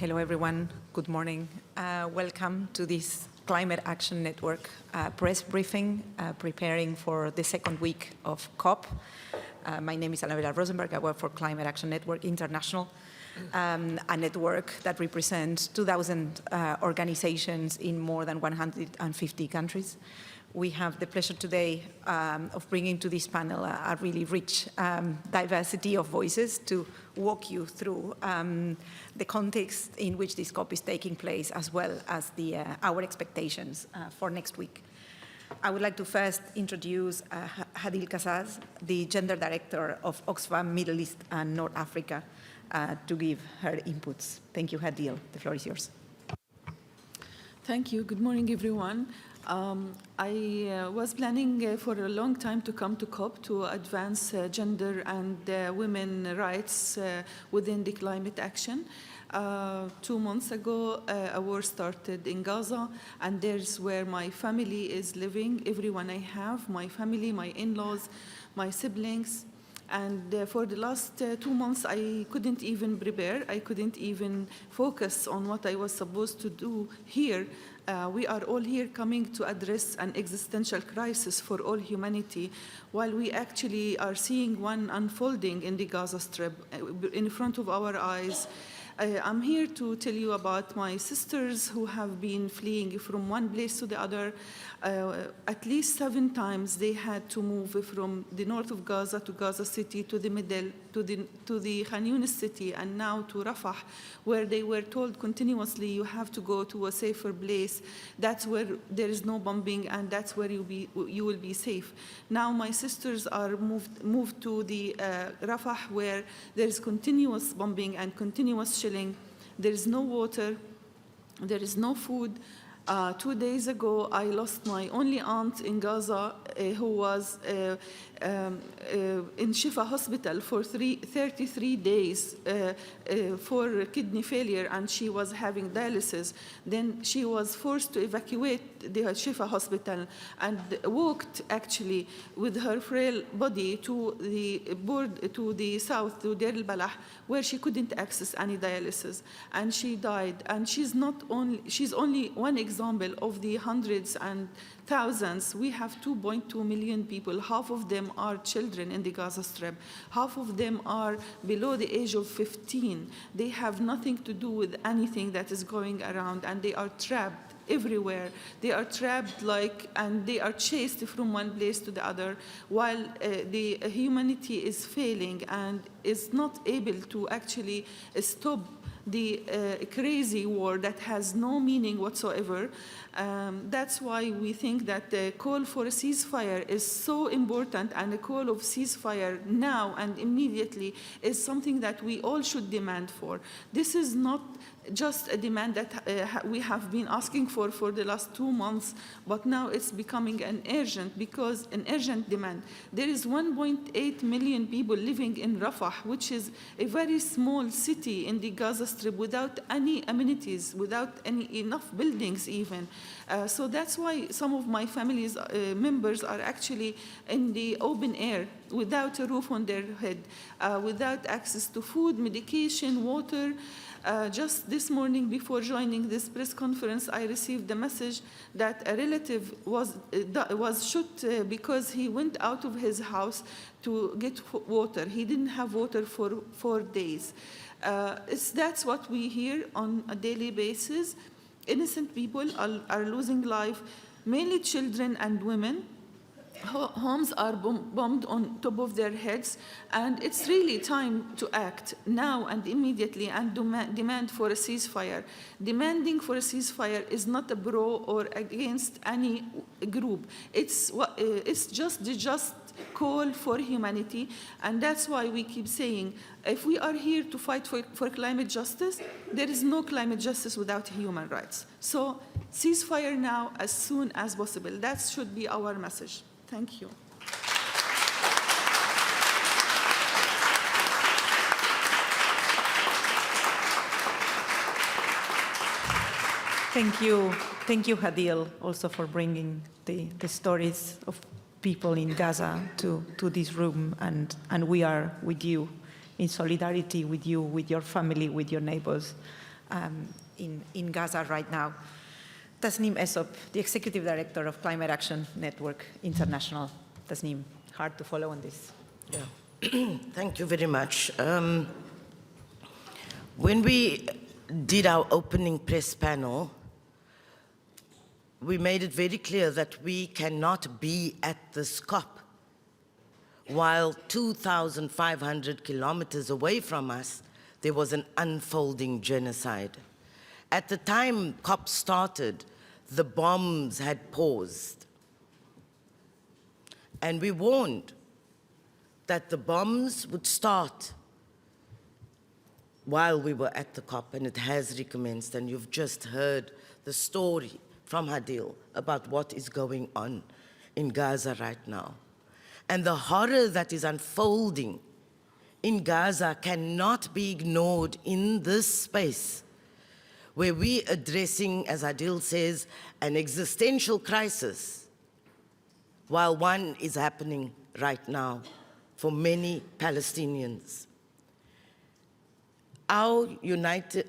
Hello, everyone. Good morning. Welcome to this Climate Action Network press briefing, preparing for the second week of COP. My name is Anabela Rosenberg. I work for Climate Action Network International, a network that represents 2,000 organizations in more than 150 countries. We have the pleasure today of bringing to this panel a really rich diversity of voices to walk you through the context in which this COP is taking place, as well as our expectations for next week. I would like to first introduce Hadil Kassaz, the Gender Director of Oxfam Middle East and North Africa, to give her inputs. Thank you, Hadil. The floor is yours. Thank you. Good morning, everyone. I was planning for a long time to come to COP to advance gender and women rights within the climate action. 2 months ago, a war started in Gaza, and there's where my family is living, everyone I have, my family, my in-laws, my siblings. And for the last 2 months, I couldn't even prepare. I couldn't even focus on what I was supposed to do here. We are all here coming to address an existential crisis for all humanity, while we actually are seeing one unfolding in the Gaza Strip in front of our eyes. I'm here to tell you about my sisters who have been fleeing from one place to the other. At least 7 times they had to move from the north of Gaza to Gaza City, to the middle, to the Khan Yunis city, and now to Rafah, where they were told continuously, you have to go to a safer place. That's where there is no bombing, and that's where you will be safe. Now my sisters are moved to the Rafah, where there is continuous bombing and continuous shelling. There is no water, there is no food. 2 days ago, I lost my only aunt in Gaza, who was in Shifa Hospital for 33 days for kidney failure, and she was having dialysis. Then she was forced to evacuate the Shifa Hospital and walked actually with her frail body to the south, to Deir al-Balah, where she couldn't access any dialysis, and she died. And she's only one example of the hundreds and thousands. We have 2.2 million people. Half of them are children in the Gaza Strip. Half of them are below the age of 15. They have nothing to do with anything that is going around, and they are trapped everywhere. They are trapped and they are chased from one place to the other, while the humanity is failing and is not able to actually stop the crazy war that has no meaning whatsoever. That's why we think that the call for a ceasefire is so important, and a call of ceasefire now and immediately is something that we all should demand for. This is not just a demand that we have been asking for the last 2 months, but now it's becoming an urgent demand. There is 1.8 million people living in Rafah, which is a very small city in the Gaza Strip, without any amenities, without enough buildings even. So that's why some of my family's members are actually in the open air, without a roof on their head, without access to food, medication, water. Just this morning, before joining this press conference, I received the message that a relative was shot because he went out of his house to get water. He didn't have water for 4 days. That's what we hear on a daily basis. Innocent people are losing life, mainly children and women. Homes are bombed on top of their heads, and it's really time to act now and immediately and demand for a ceasefire. Demanding for a ceasefire is not a pro or against any group. It's just the just call for humanity, and that's why we keep saying, if we are here to fight for climate justice, there is no climate justice without human rights. So ceasefire now as soon as possible. That should be our message. Thank you. Thank you, Hadil, also for bringing the stories of people in Gaza to this room, and we are with you, in solidarity with you, with your family, with your neighbors. in Gaza right now. Tasneem Essop, the Executive Director of Climate Action Network International. Tasneem, hard to follow on this. Yeah. Thank you very much. When we did our opening press panel, we made it very clear that we cannot be at this COP while 2,500 kilometers away from us, there was an unfolding genocide. At the time COP started, the bombs had paused. And we warned that the bombs would start while we were at the COP, and it has recommenced, and you've just heard the story from Hadil about what is going on in Gaza right now. And the horror that is unfolding in Gaza cannot be ignored in this space where we're addressing, as Adil says, an existential crisis, while one is happening right now for many Palestinians. Our United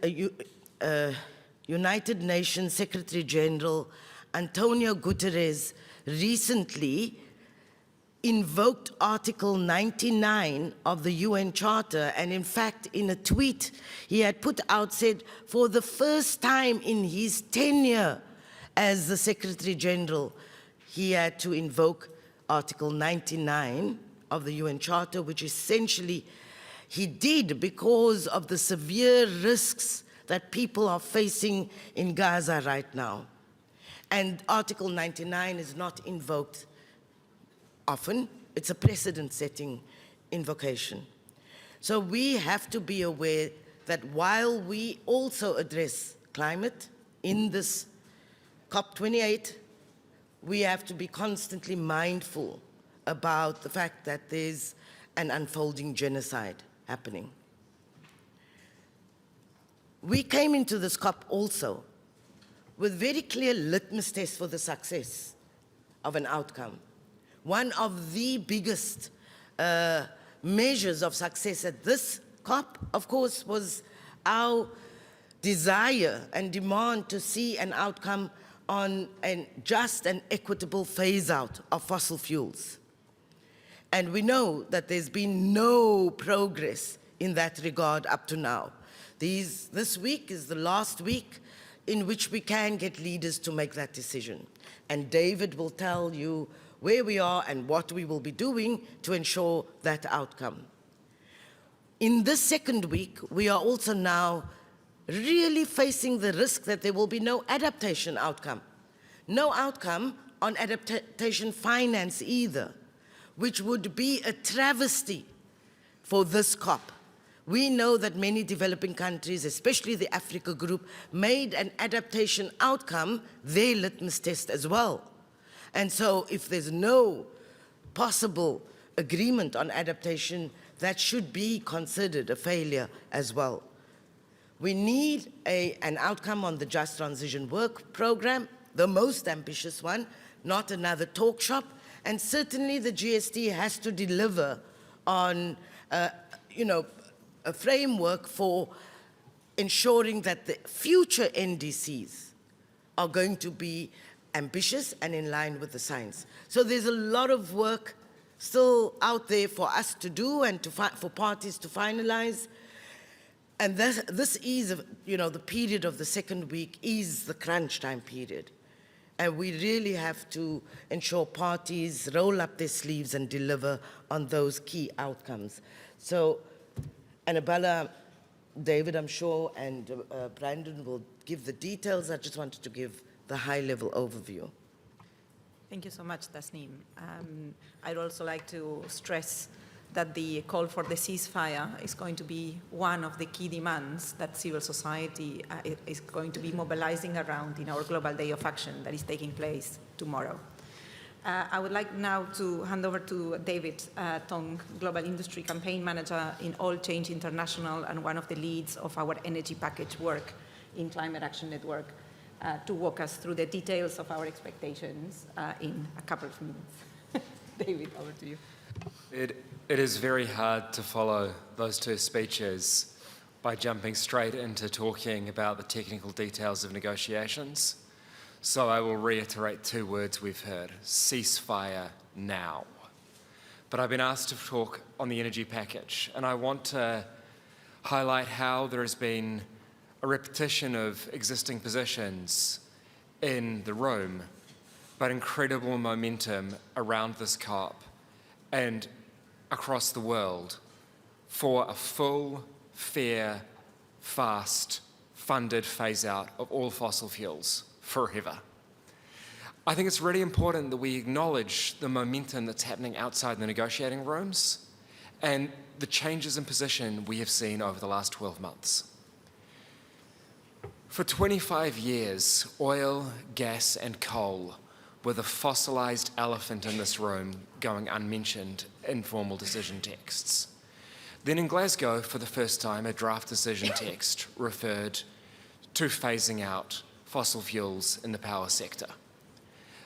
Nations Secretary General Antonio Guterres recently invoked Article 99 of the UN Charter, and in fact, in a tweet he had put out, said, for the first time in his tenure as the Secretary General, he had to invoke Article 99 of the UN Charter, which essentially he did because of the severe risks that people are facing in Gaza right now. And Article 99 is not invoked often. It's a precedent-setting invocation. So we have to be aware that while we also address climate in this COP28, we have to be constantly mindful about the fact that there's an unfolding genocide happening. We came into this COP also with very clear litmus tests for the success of an outcome. One of the biggest measures of success at this COP, of course, was our desire and demand to see an outcome on a just and equitable phase-out of fossil fuels. And we know that there's been no progress in that regard up to now. This week is the last week in which we can get leaders to make that decision. And David will tell you where we are and what we will be doing to ensure that outcome. In this second week, we are also now really facing the risk that there will be no adaptation outcome. No outcome on adaptation finance either, which would be a travesty for this COP. We know that many developing countries, especially the Africa group, made an adaptation outcome their litmus test as well. And so if there's no possible agreement on adaptation, that should be considered a failure as well. We need an outcome on the Just Transition Work Program, the most ambitious one, not another talk shop. And certainly the GST has to deliver on, a framework for ensuring that the future NDCs are going to be ambitious and in line with the science. So there's a lot of work still out there for us to do and for parties to finalize. And this is, the period of the second week is the crunch time period. And we really have to ensure parties roll up their sleeves and deliver on those key outcomes. So, Annabella, David, I'm sure, and Brandon will give the details. I just wanted to give the high-level overview. Thank you so much, Tasneem. I'd also like to stress that the call for the ceasefire is going to be one of the key demands that civil society is going to be mobilizing around in our Global Day of Action that is taking place tomorrow. I would like now to hand over to David Tong, Global Industry Campaign Manager in All Change International and one of the leads of our energy package work in Climate Action Network, to walk us through the details of our expectations in a couple of minutes. David, over to you. It is very hard to follow those two speeches by jumping straight into talking about the technical details of negotiations. So I will reiterate two words we've heard: ceasefire now. But I've been asked to talk on the energy package, and I want to highlight how there has been a repetition of existing positions in the room, but incredible momentum around this COP and across the world for a full, fair, fast, funded phase-out of all fossil fuels forever. I think it's really important that we acknowledge the momentum that's happening outside the negotiating rooms and the changes in position we have seen over the last 12 months. For 25 years, oil, gas, and coal were the fossilized elephant in this room going unmentioned in formal decision texts. Then in Glasgow, for the first time, a draft decision text referred to phasing out fossil fuels in the power sector.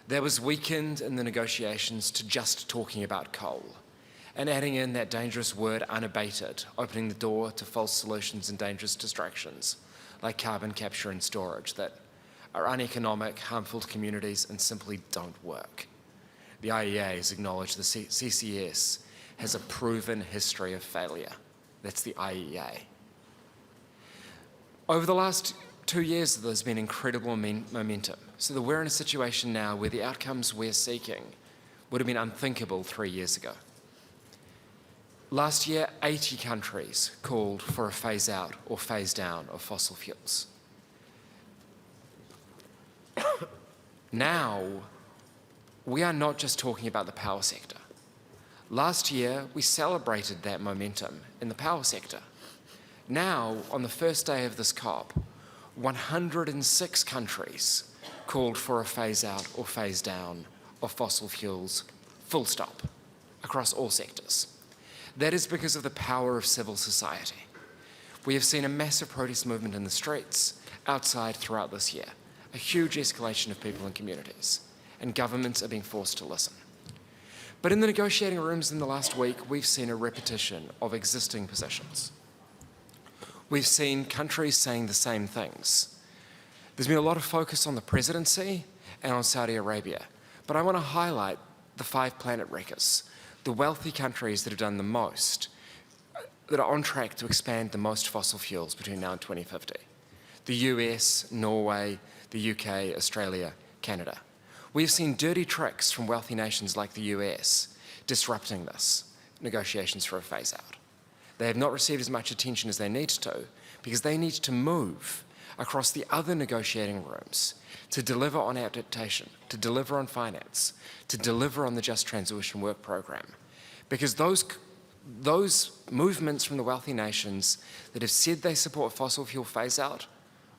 That was weakened in the negotiations to just talking about coal and adding in that dangerous word unabated, opening the door to false solutions and dangerous distractions like carbon capture and storage that are uneconomic, harmful to communities, and simply don't work. The IEA has acknowledged the CCS has a proven history of failure. That's the IEA. Over the last 2 years, there's been incredible momentum, so that we're in a situation now where the outcomes we're seeking would have been unthinkable 3 years ago. Last year, 80 countries called for a phase out or phase down of fossil fuels. Now, we are not just talking about the power sector. Last year, we celebrated that momentum in the power sector. Now, on the first day of this COP, 106 countries called for a phase out or phase down of fossil fuels, full stop, across all sectors. That is because of the power of civil society. We have seen a massive protest movement in the streets outside throughout this year, a huge escalation of people and communities, and governments are being forced to listen. But in the negotiating rooms in the last week, we've seen a repetition of existing positions. We've seen countries saying the same things. There's been a lot of focus on the presidency and on Saudi Arabia, but I want to highlight the 5 planet wreckers, the wealthy countries that have done the most, that are on track to expand the most fossil fuels between now and 2050. The US, Norway, the UK, Australia, Canada. We've seen dirty tricks from wealthy nations like the US disrupting this, negotiations for a phase out. They have not received as much attention as they need to because they need to move across the other negotiating rooms to deliver on adaptation, to deliver on finance, to deliver on the Just Transition Work Program. Because those movements from the wealthy nations that have said they support fossil fuel phase out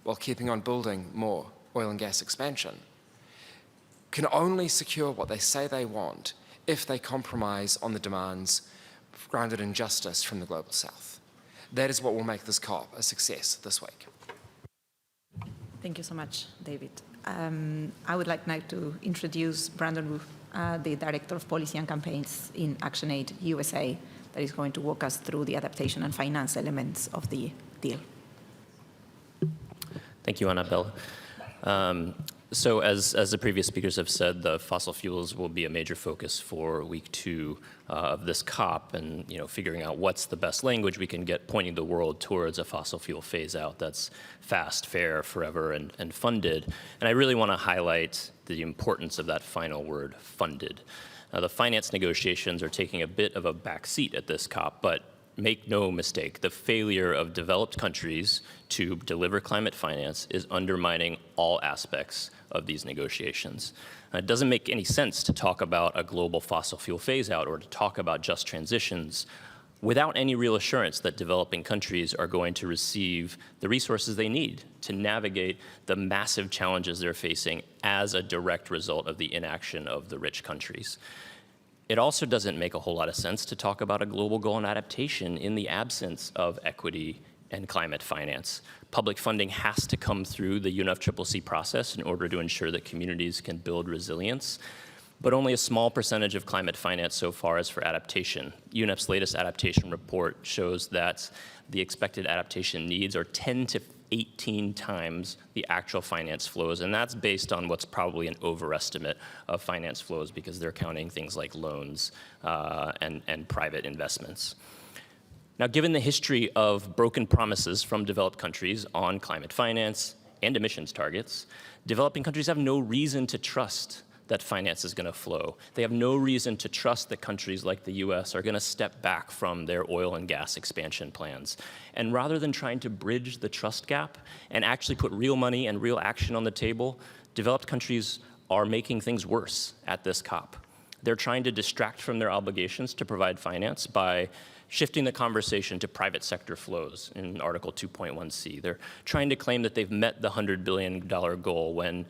while keeping on building more oil and gas expansion can only secure what they say they want if they compromise on the demands grounded in justice from the Global South. That is what will make this COP a success this week. Thank you so much, David. I would like now to introduce Brandon Wu, the Director of Policy and Campaigns in ActionAid USA, that is going to walk us through the adaptation and finance elements of the deal. Thank you, Annabelle. So as the previous speakers have said, the fossil fuels will be a major focus for week 2 of this COP, and figuring out what's the best language we can get pointing the world towards a fossil fuel phase out that's fast, fair, forever, and funded. And I really want to highlight the importance of that final word, funded. The finance negotiations are taking a bit of a back seat at this COP, but make no mistake, the failure of developed countries to deliver climate finance is undermining all aspects of these negotiations. It doesn't make any sense to talk about a global fossil fuel phase out or to talk about just transitions without any real assurance that developing countries are going to receive the resources they need to navigate the massive challenges they're facing as a direct result of the inaction of the rich countries. It also doesn't make a whole lot of sense to talk about a global goal on adaptation in the absence of equity and climate finance. Public funding has to come through the UNFCCC process in order to ensure that communities can build resilience. but only a small percentage of climate finance so far is for adaptation. UNEP's latest adaptation report shows that the expected adaptation needs are 10 to 18 times the actual finance flows, and that's based on what's probably an overestimate of finance flows because they're counting things like loans and private investments. Now, given the history of broken promises from developed countries on climate finance and emissions targets, developing countries have no reason to trust that finance is going to flow. They have no reason to trust that countries like the US are going to step back from their oil and gas expansion plans. And rather than trying to bridge the trust gap and actually put real money and real action on the table, developed countries are making things worse at this COP. They're trying to distract from their obligations to provide finance by shifting the conversation to private sector flows in Article 2.1c. They're trying to claim that they've met the $100 billion goal when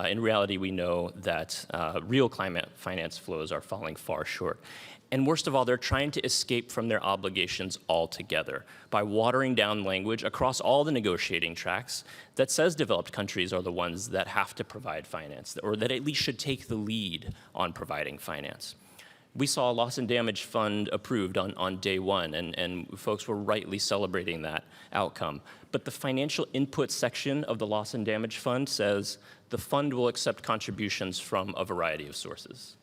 in reality we know that real climate finance flows are falling far short. And worst of all, they're trying to escape from their obligations altogether by watering down language across all the negotiating tracks that says developed countries are the ones that have to provide finance, or that at least should take the lead on providing finance. We saw a loss and damage fund approved on day one, and folks were rightly celebrating that outcome. But the financial input section of the loss and damage fund says the fund will accept contributions from a variety of sources.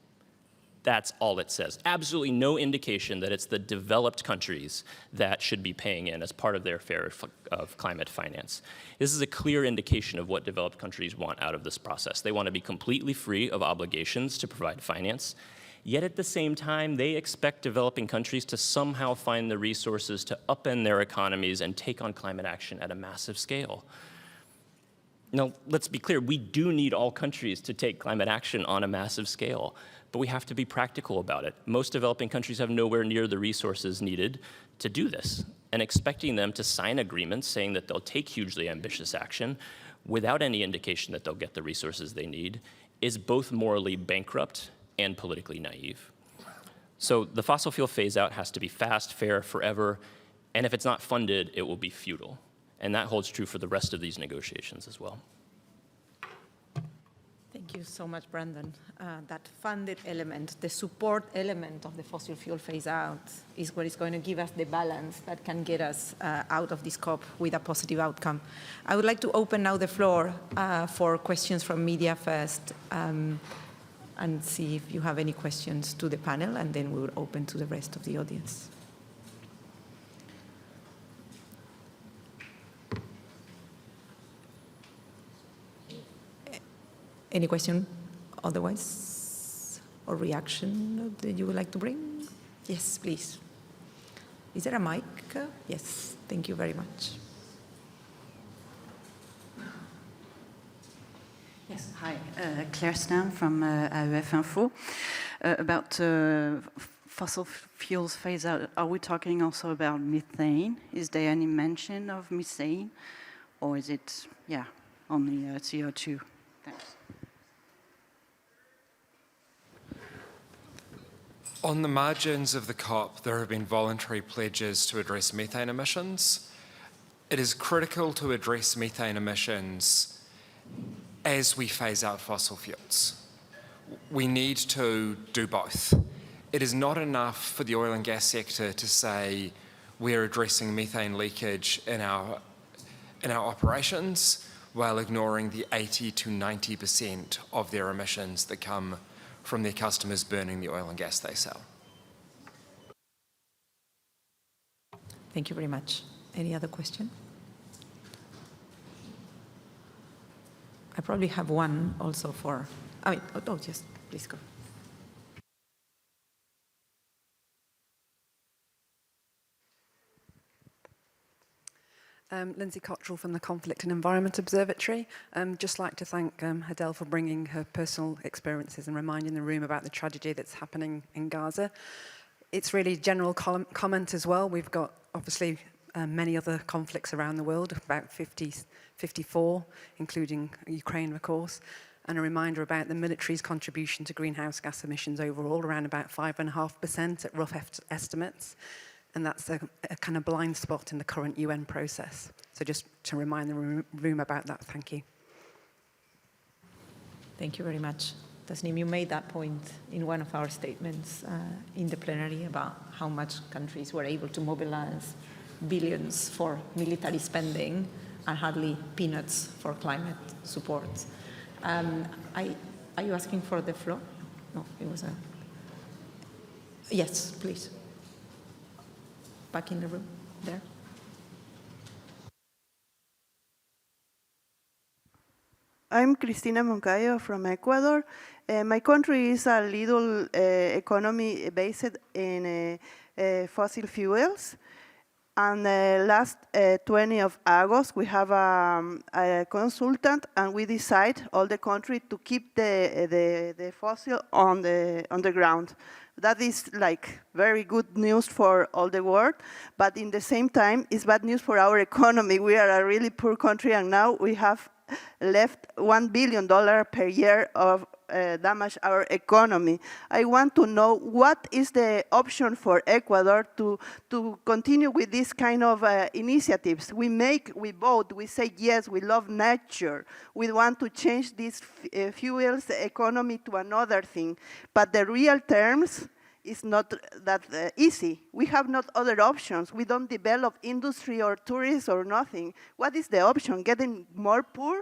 That's all it says. Absolutely no indication that it's the developed countries that should be paying in as part of their share of climate finance. This is a clear indication of what developed countries want out of this process. They want to be completely free of obligations to provide finance. Yet at the same time, they expect developing countries to somehow find the resources to upend their economies and take on climate action at a massive scale. Now, let's be clear, we do need all countries to take climate action on a massive scale, but we have to be practical about it. Most developing countries have nowhere near the resources needed to do this, and expecting them to sign agreements saying that they'll take hugely ambitious action without any indication that they'll get the resources they need is both morally bankrupt and politically naive. So the fossil fuel phase out has to be fast, fair, forever, and if it's not funded, it will be futile. And that holds true for the rest of these negotiations as well. Thank you so much, Brandon. That funded element, the support element of the fossil fuel phase out is what is going to give us the balance that can get us out of this COP with a positive outcome. I would like to open now the floor for questions from media first. And see if you have any questions to the panel, and then we will open to the rest of the audience. Any question otherwise, or reaction that you would like to bring? Yes, please. Is there a mic? Yes, thank you very much. Yes, hi, Claire Stan from AEF Info. About fossil fuels phase out, are we talking also about methane? Is there any mention of methane? Or is it, only CO2? Thanks. On the margins of the COP, there have been voluntary pledges to address methane emissions. It is critical to address methane emissions as we phase out fossil fuels. We need to do both. It is not enough for the oil and gas sector to say we're addressing methane leakage in our operations while ignoring the 80 to 90% of their emissions that come from their customers burning the oil and gas they sell. Thank you very much. Any other question? I probably have one also for, yes, please go. Lindsay Cottrell from the Conflict and Environment Observatory. Just like to thank Adele for bringing her personal experiences and reminding the room about the tragedy that's happening in Gaza. It's really general comment as well. We've got obviously many other conflicts around the world, about 54, including Ukraine, of course, and a reminder about the military's contribution to greenhouse gas emissions overall, around about 5.5% at rough estimates. And that's a kind of blind spot in the current UN process. So just to remind the room about that, thank you. Thank you very much. Tasnim, you made that point in one of our statements in the plenary about how much countries were able to mobilize billions for military spending and hardly peanuts for climate support. Are you asking for the floor? No, it was a... Yes, please. Back in the room, there. I'm Cristina Moncayo from Ecuador. My country is a little economy based in fossil fuels. And last 20 of August, we have a consultant, and we decide all the country to keep the fossil on the ground. That is like very good news for all the world, but in the same time, it's bad news for our economy. We are a really poor country, and now we have left $1 billion per year of damage our economy. I want to know what is the option for Ecuador to continue with this kind of initiatives. We vote, we say yes, we love nature. We want to change this fuels economy to another thing. But the real terms is not that easy. We have not other options. We don't develop industry or tourism or nothing. What is the option? Getting more poor?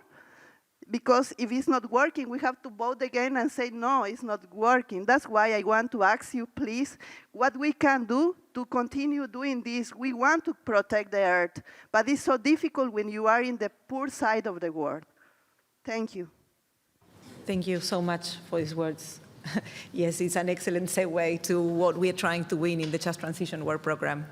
Because if it's not working, we have to vote again and say, no, it's not working. That's why I want to ask you, please, what we can do to continue doing this. We want to protect the earth, but it's so difficult when you are in the poor side of the world. Thank you. Thank you so much for these words. Yes, it's an excellent segue to what we're trying to win in the Just Transition Work Program,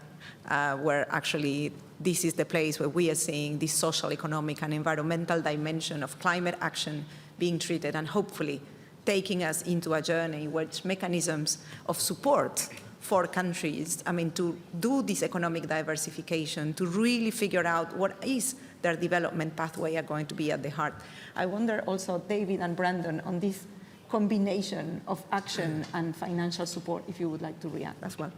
where actually this is the place where we are seeing this social, economic, and environmental dimension of climate action being treated, and hopefully taking us into a journey which mechanisms of support for countries, to do this economic diversification, to really figure out what is their development pathway are going to be at the heart. I wonder also, David and Brandon, on this combination of action and financial support, if you would like to react as well.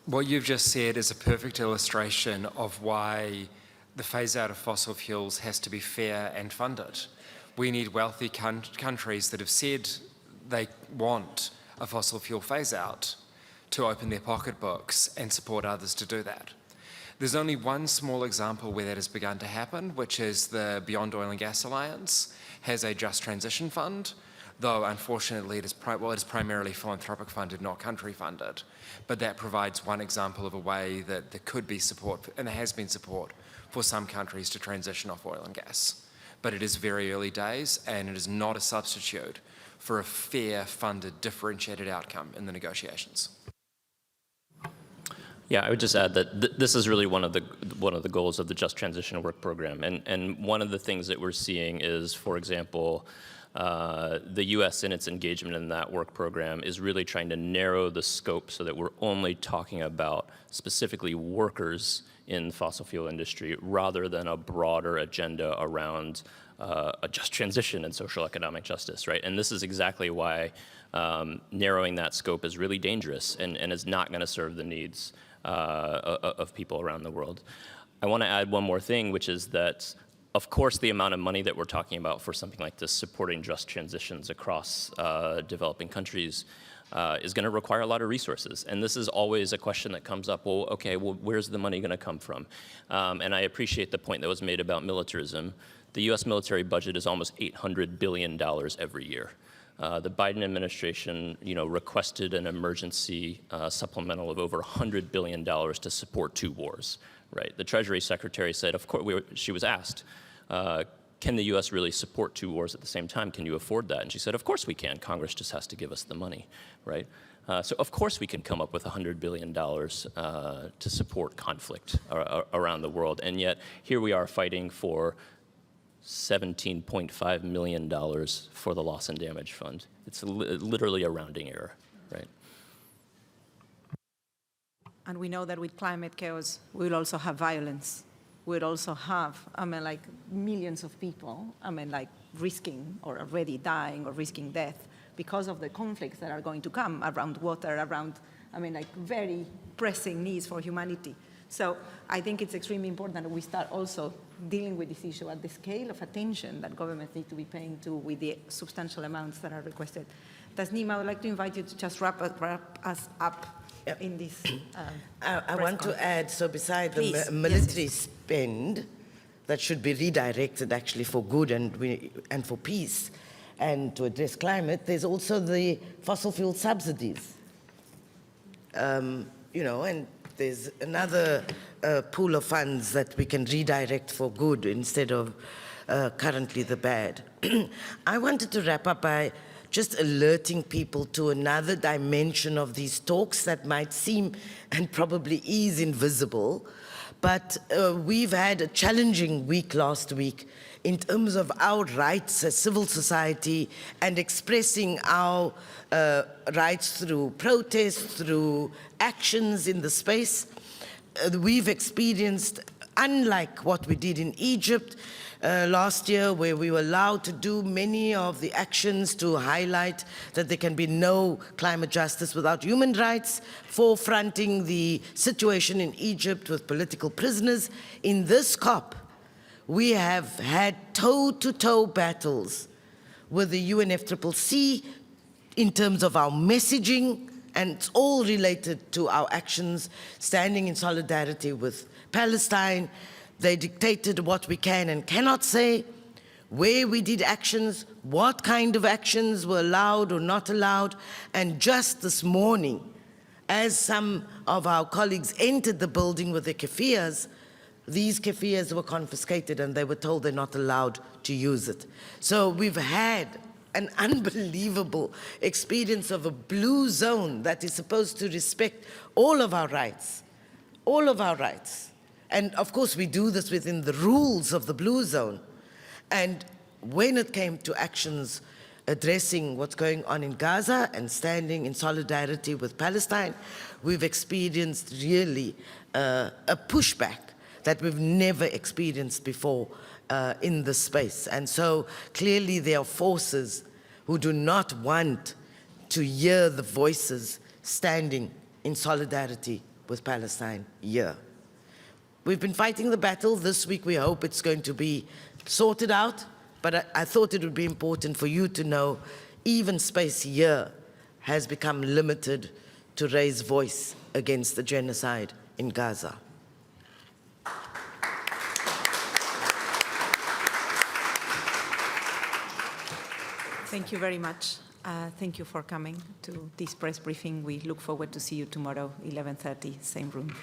What you've just said is a perfect illustration of why the phase out of fossil fuels has to be fair and funded. We need wealthy countries that have said they want a fossil fuel phase out to open their pocketbooks and support others to do that. There's only one small example where that has begun to happen, which is the Beyond Oil and Gas Alliance has a Just Transition Fund, though unfortunately it is primarily philanthropic funded, not country funded. But that provides one example of a way that there could be support, and there has been support, for some countries to transition off oil and gas. But it is very early days, and it is not a substitute for a fair, funded, differentiated outcome in the negotiations. Yeah, I would just add that this is really one of the goals of the Just Transition Work Program, and one of the things that we're seeing is, for example, the U.S. in its engagement in that work program is really trying to narrow the scope so that we're only talking about specifically workers in the fossil fuel industry rather than a broader agenda around a just transition and social economic justice, right? And this is exactly why narrowing that scope is really dangerous and is not going to serve the needs of people around the world. I want to add one more thing, which is that, of course, the amount of money that we're talking about for something like this, supporting just transitions across developing countries, is going to require a lot of resources. And this is always a question that comes up, well, okay, well, where's the money going to come from? And I appreciate the point that was made about militarism. The US military budget is almost $800 billion every year. The Biden administration, requested an emergency supplemental of over $100 billion to support 2 wars, right? The Treasury Secretary said, of course, she was asked, can the US really support 2 wars at the same time? Can you afford that? And she said, of course we can. Congress just has to give us the money, right? So of course we can come up with $100 billion to support conflict around the world. And yet here we are fighting for $17.5 million for the Loss and Damage Fund. It's literally a rounding error, right? And we know that with climate chaos, we will also have violence. We'll also have, millions of people, risking or already dying or risking death because of the conflicts that are going to come around water, around, very pressing needs for humanity. So I think it's extremely important that we start also dealing with this issue at the scale of attention that governments need to be paying to with the substantial amounts that are requested. Tasneem, I would like to invite you to just wrap us up in this I want to add, so beside Please. the military spend that should be redirected actually for good and for peace and to address climate, there's also the fossil fuel subsidies. You know, and there's another pool of funds that we can redirect for good instead of currently the bad. I wanted to wrap up by just alerting people to another dimension of these talks that might seem and probably is invisible, but we've had a challenging week last week in terms of our rights as civil society and expressing our rights through protest, through actions in the space. We've experienced, unlike what we did in Egypt last year, where we were allowed to do many of the actions to highlight that there can be no climate justice without human rights, forefronting the situation in Egypt with political prisoners. In this COP, we have had toe-to-toe battles with the UNFCCC in terms of our messaging, and it's all related to our actions, standing in solidarity with Palestine. They dictated what we can and cannot say, where we did actions, what kind of actions were allowed or not allowed. And just this morning, as some of our colleagues entered the building with their kefirs, these kefirs were confiscated and they were told they're not allowed to use it. So we've had an unbelievable experience of a blue zone that is supposed to respect all of our rights, all of our rights. And of course we do this within the rules of the blue zone. And when it came to actions addressing what's going on in Gaza and standing in solidarity with Palestine, we've experienced really a pushback that we've never experienced before in this space. And so clearly there are forces who do not want to hear the voices standing in solidarity with Palestine here. We've been fighting the battle. This week we hope it's going to be sorted out, but I thought it would be important for you to know even space here has become limited to raise voice against the genocide in Gaza. Thank you very much. Thank you for coming to this press briefing. We look forward to see you tomorrow, 11:30, same room.